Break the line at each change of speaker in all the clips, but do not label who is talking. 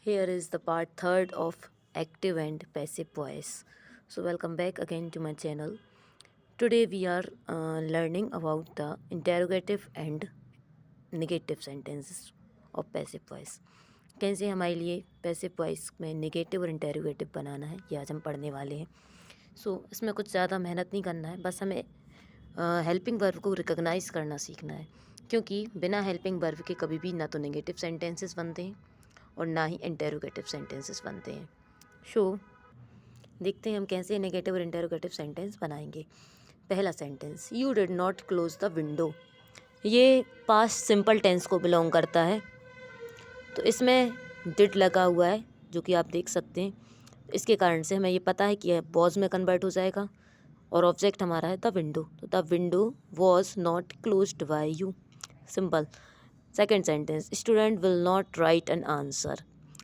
Here is the part third of active and passive voice. So welcome back again to my channel. Today we are learning about the interrogative and negative sentences of passive voice. कैसे हमारे लिए passive voice में negative और interrogative बनाना है ये आज हम पढ़ने वाले हैं. इसमें कुछ ज़्यादा मेहनत नहीं करना है, बस हमें हेल्पिंग वर्ब को रिकॉग्नाइज करना सीखना है, क्योंकि बिना हेल्पिंग वर्ब के कभी भी ना तो नेगेटिव सेंटेंसेस बनते हैं और ना ही इंटेरोगेटिव सेंटेंसेस बनते हैं. देखते हैं हम कैसे नेगेटिव और इंटेरोगेटिव सेंटेंस बनाएंगे. पहला sentence, you did not close the window. ये पास्ट सिंपल टेंस को बिलोंग करता है, तो इसमें डिड लगा हुआ है जो कि आप देख सकते हैं. इसके कारण से हमें ये पता है कि यह वॉज में कन्वर्ट हो जाएगा और ऑब्जेक्ट हमारा है द विंडो, तो the window was not closed by you. Simple. Second sentence, student will not write an answer.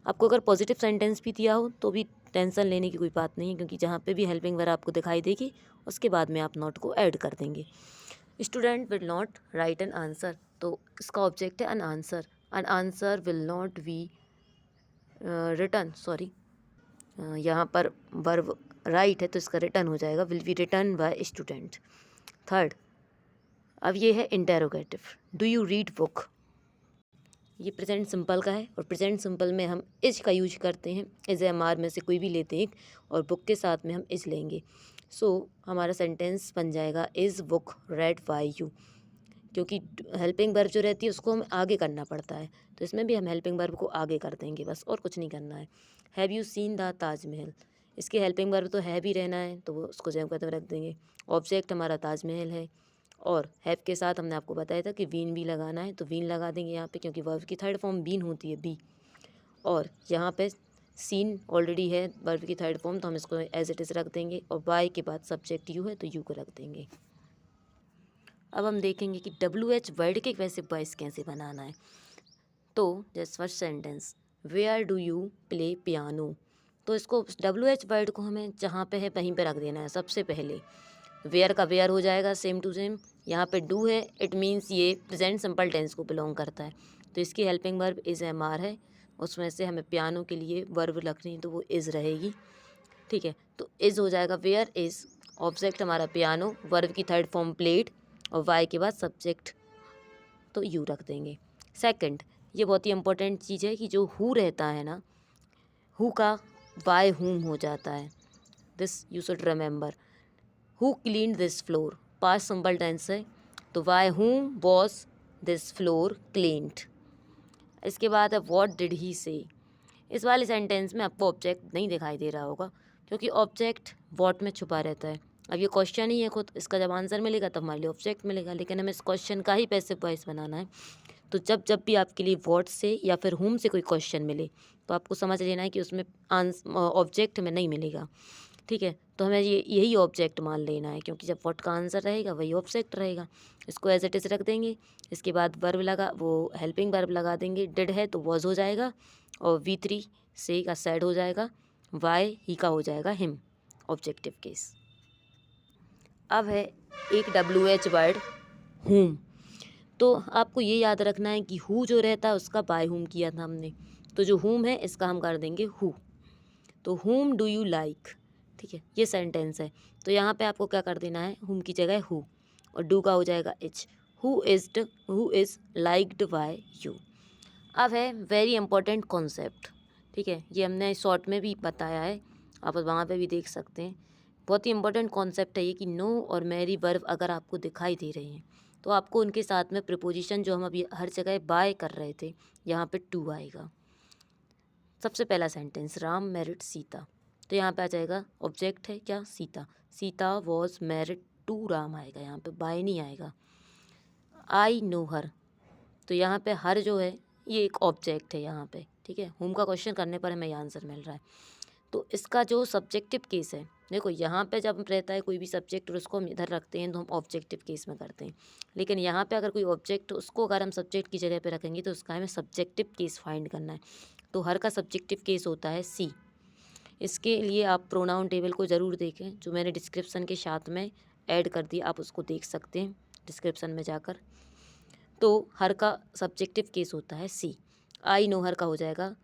आपको अगर पॉजिटिव सेंटेंस भी दिया हो तो भी टेंशन लेने की कोई बात नहीं है, क्योंकि जहाँ पे भी हेल्पिंग वर्ब आपको दिखाई देगी उसके बाद में आप नॉट को ऐड कर देंगे. Student will not write an answer, तो इसका ऑब्जेक्ट है an answer. An answer will not be return, sorry, यहाँ पर वर्ब राइट है तो इसका रिटर्न हो जाएगा will be written by student. Third, अब ये है interrogative. Do you read book. ये प्रेजेंट सिंपल का है और प्रेजेंट सिंपल में हम इज का यूज करते हैं. इज एम आर में से कोई भी लेते हैं और बुक के साथ में हम इज लेंगे. हमारा सेंटेंस बन जाएगा is book read by you, क्योंकि हेल्पिंग वर्ब जो रहती है उसको हमें आगे करना पड़ता है, तो इसमें भी हम हेल्पिंग वर्ब को आगे कर देंगे, बस और कुछ नहीं करना है. Have you seen the Taj Mahal. इसके हेल्पिंग वर्ब तो है भी रहना है, तो वो उसको जब कहते रख देंगे. ऑब्जेक्ट हमारा ताजमहल है और हैव के साथ हमने आपको बताया था कि वीन भी लगाना है, तो वीन लगा देंगे यहाँ पे, क्योंकि वर्ब की थर्ड फॉर्म बीन होती है, बी. और यहाँ पे सीन ऑलरेडी है वर्ब की थर्ड फॉर्म, तो हम इसको एज इट इज़ रख देंगे और बाय के बाद सब्जेक्ट यू है तो यू को रख देंगे. अब हम देखेंगे कि WH वर्ड के पैसिव वॉइस कैसे बनाना है. तो जैसे first sentence, where do you play piano. तो इसको WH वर्ड को हमें जहाँ पे है वहीं पे रख देना है सबसे पहले. वेयर का वेयर हो जाएगा सेम टू सेम. यहाँ पे डू है, इट मीन्स ये प्रेजेंट सिंपल टेंस को बिलोंग करता है, तो इसकी helping verb is am are है. उसमें से हमें पियानो के लिए वर्ब रखनी है तो वो इज़ रहेगी. ठीक है, तो इज़ हो जाएगा वेयर इज़. ऑब्जेक्ट हमारा पियानो, वर्ब की थर्ड फॉर्म प्लेड और वाई के बाद सब्जेक्ट तो यू रख देंगे. सेकंड, ये बहुत ही इंपॉर्टेंट चीज़ है कि जो हु रहता है ना, हु का बाय हुम हो जाता है. This you should remember. Who clean this floor, past simple tense है, तो by whom was this floor cleaned. इसके बाद है व्हाट डिड ही से. इस वाले सेंटेंस में आपको ऑब्जेक्ट नहीं दिखाई दे रहा होगा, क्योंकि ऑब्जेक्ट व्हाट में छुपा रहता है. अब ये क्वेश्चन ही है खुद, इसका जब आंसर मिलेगा तब हमारे लिए ऑब्जेक्ट मिलेगा, लेकिन हमें इस क्वेश्चन का ही पैसिव वॉइस बनाना है. तो जब जब भी आपके लिए व्हाट से या फिर हुम से कोई क्वेश्चन मिले तो आपको समझ लेना है कि उसमें ऑब्जेक्ट हमें नहीं मिलेगा. ठीक है, तो हमें ये यही ऑब्जेक्ट मान लेना है, क्योंकि जब व्हाट का आंसर रहेगा वही ऑब्जेक्ट रहेगा. इसको एज इट इज़ रख देंगे. इसके बाद वर्ब लगा, वो हेल्पिंग वर्ब लगा देंगे. डिड है तो वॉज हो जाएगा और V3 से का सैड हो जाएगा, वाई ही का हो जाएगा हिम, ऑब्जेक्टिव केस. अब है एक WH वर्ड हुम. तो आपको ये याद रखना है कि हु जो रहता है उसका बाय हुम किया था हमने, तो जो हुम है इसका हम कर देंगे हु. तो हुम डू यू लाइक. ठीक है, ये सेंटेंस है, तो यहाँ पे आपको क्या कर देना है, हुम की जगह हु और डू का हो जाएगा etch. Who is liked by you. अब है वेरी इंपॉर्टेंट कॉन्सेप्ट. ठीक है, ये हमने शॉर्ट में भी बताया है, आप वहाँ पे भी देख सकते हैं. बहुत ही इंपॉर्टेंट कॉन्सेप्ट है ये कि नो और मैरी वर्ब अगर आपको दिखाई दे रहे हैं तो आपको उनके साथ में प्रिपोजिशन जो हम अभी हर जगह बाय कर रहे थे यहाँ पे टू आएगा. सबसे पहला सेंटेंस, राम मैरिड सीता. तो यहाँ पे आ जाएगा ऑब्जेक्ट है क्या, Sita. Sita was married to Ram आएगा, यहाँ पे बाय नहीं आएगा. I know her. तो यहाँ पे हर जो है ये एक ऑब्जेक्ट है यहाँ पे. ठीक है, होम का क्वेश्चन करने पर हमें ये आंसर मिल रहा है. तो इसका जो सब्जेक्टिव केस है, देखो यहाँ पे जब रहता है कोई भी सब्जेक्ट और उसको हम इधर रखते हैं तो हम ऑब्जेक्टिव केस में करते हैं, लेकिन यहाँ पे अगर कोई ऑब्जेक्ट उसको अगर हम सब्जेक्ट की जगह पे रखेंगे तो उसका हमें सब्जेक्टिव केस फाइंड करना है. तो हर का सब्जेक्टिव केस होता है सी. इसके लिए आप प्रोनाउन टेबल को ज़रूर देखें, जो मैंने डिस्क्रिप्शन के साथ में ऐड कर दिया, आप उसको देख सकते हैं डिस्क्रिप्शन में जाकर. तो हर का सब्जेक्टिव केस होता है सी. आई नो हर का हो जाएगा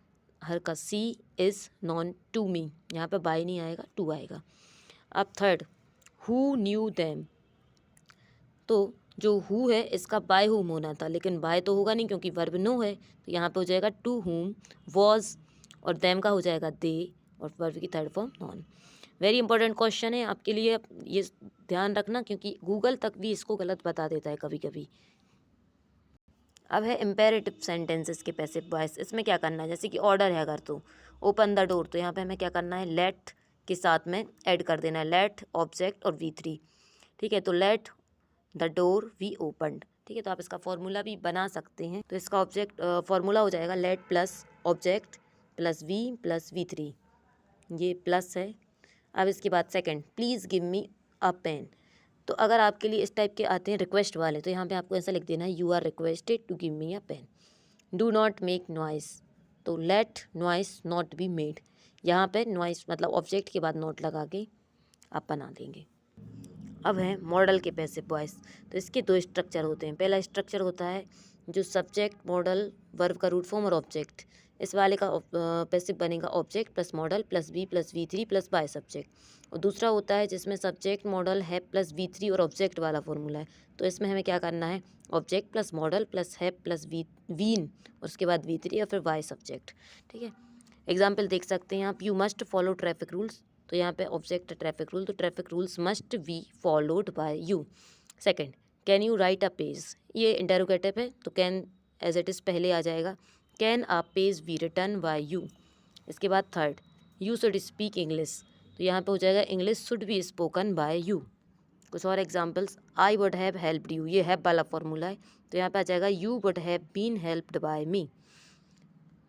हर का सी इज़ नॉन टू मी, यहाँ पे बाय नहीं आएगा, टू आएगा। अब थर्ड, हु न्यू दैम, तो जो हु है इसका बाय हुम होना था, लेकिन बाय तो होगा नहीं क्योंकि वर्ब नो है, तो यहाँ पे हो जाएगा टू हुम, वॉज, और दैम का हो जाएगा दे, और वर्ब की third form non. Very important question है आपके लिए, ये ध्यान रखना क्योंकि गूगल तक भी इसको गलत बता देता है कभी कभी। अब है इम्पेरेटिव सेंटेंसेस के पैसिव वॉइस। इसमें क्या करना है, जैसे कि ऑर्डर है अगर, तो ओपन द डोर, तो यहाँ पे हमें क्या करना है, लेट के साथ में ऐड कर देना है लेट ऑब्जेक्ट और V3। ठीक है, तो let the door we opened. ठीक है, तो आप इसका फॉर्मूला भी बना सकते हैं। तो इसका ऑब्जेक्ट फॉर्मूला हो जाएगा let plus object plus V plus V3, ये प्लस है। अब इसके बाद second, please give me a pen. तो अगर आपके लिए इस टाइप के आते हैं रिक्वेस्ट वाले, तो यहाँ पे आपको ऐसा लिख देना है, you are requested to give me a pen. Do not make noise, तो let noise not be made, यहाँ पे नॉइस मतलब ऑब्जेक्ट के बाद नॉट लगा के आप बना देंगे। अब है मॉडल के पैसिव वॉइस। तो इसके दो स्ट्रक्चर होते हैं। पहला स्ट्रक्चर होता है जो सब्जेक्ट मॉडल वर्ब का रूट फॉर्म और ऑब्जेक्ट, इस वाले का पैसिव बनेगा object plus modal plus be plus V3 plus by subject. और दूसरा होता है जिसमें सब्जेक्ट मॉडल है प्लस V3 और ऑब्जेक्ट वाला फॉर्मूला है। तो इसमें हमें क्या करना है, ऑब्जेक्ट प्लस मॉडल प्लस है प्लस वीन और उसके बाद V3 और फिर वाई सब्जेक्ट। ठीक है, एग्जाम्पल देख सकते हैं आप, you must follow traffic rules, तो यहाँ पे ऑब्जेक्ट ट्रैफिक रूल, तो traffic rules must be followed by you. Second, can you write a page, ये इंटेरोगेटिव है तो कैन एज इट इज़ पहले आ जाएगा, can a page be written by you. इसके बाद third, you should speak English, तो यहाँ पे हो जाएगा English should be spoken by you. कुछ और examples, I would have helped you, ये हैव वाला फॉर्मूला है, तो यहाँ पे आ जाएगा you would have been helped by me.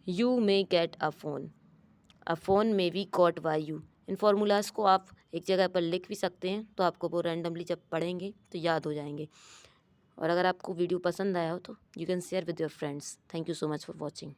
You may get a phone may be got by you. इन फार्मूलाज को आप एक जगह पर लिख भी सकते हैं, तो आपको वो रैंडमली जब पढ़ेंगे तो याद हो जाएंगे। और अगर आपको वीडियो पसंद आया हो तो you can share with your friends. Thank you so much for watching.